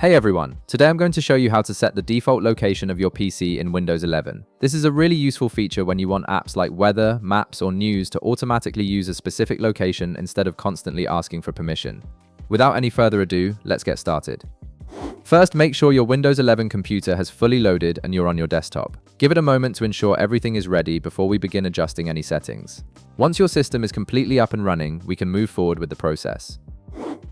Hey everyone, today I'm going to show you how to set the default location of your PC in Windows 11. This is a really useful feature when you want apps like weather, maps, or news to automatically use a specific location instead of constantly asking for permission. Without any further ado, let's get started. First, make sure your Windows 11 computer has fully loaded and you're on your desktop. Give it a moment to ensure everything is ready before we begin adjusting any settings. Once your system is completely up and running, we can move forward with the process.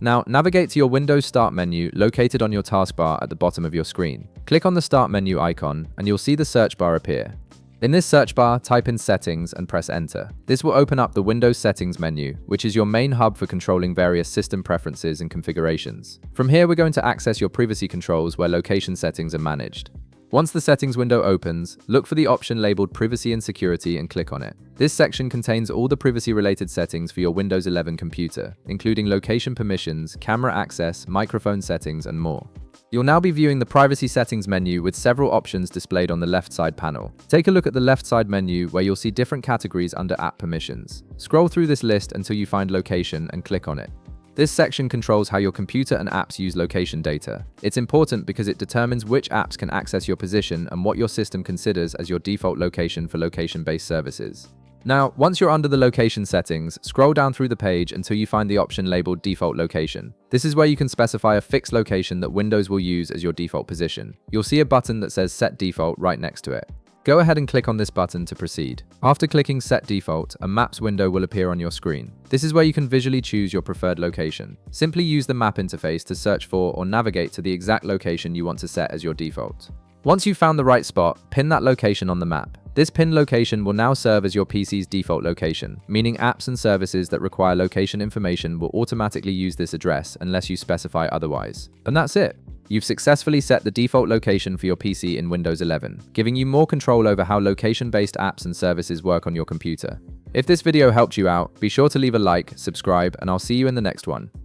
Now, navigate to your Windows Start menu located on your taskbar at the bottom of your screen. Click on the Start menu icon and you'll see the search bar appear. In this search bar, type in Settings and press Enter. This will open up the Windows Settings menu, which is your main hub for controlling various system preferences and configurations. From here, we're going to access your privacy controls where location settings are managed. Once the settings window opens, look for the option labeled Privacy and Security and click on it. This section contains all the privacy-related settings for your Windows 11 computer, including location permissions, camera access, microphone settings, and more. You'll now be viewing the Privacy Settings menu with several options displayed on the left side panel. Take a look at the left side menu where you'll see different categories under App Permissions. Scroll through this list until you find Location and click on it. This section controls how your computer and apps use location data. It's important because it determines which apps can access your position and what your system considers as your default location for location-based services. Now, once you're under the location settings, scroll down through the page until you find the option labeled Default Location. This is where you can specify a fixed location that Windows will use as your default position. You'll see a button that says Set Default right next to it. Go ahead and click on this button to proceed. After clicking Set Default, a Maps window will appear on your screen. This is where you can visually choose your preferred location. Simply use the map interface to search for or navigate to the exact location you want to set as your default. Once you've found the right spot, pin that location on the map. This pinned location will now serve as your PC's default location, meaning apps and services that require location information will automatically use this address unless you specify otherwise. And that's it. You've successfully set the default location for your PC in Windows 11, giving you more control over how location-based apps and services work on your computer. If this video helped you out, be sure to leave a like, subscribe, and I'll see you in the next one.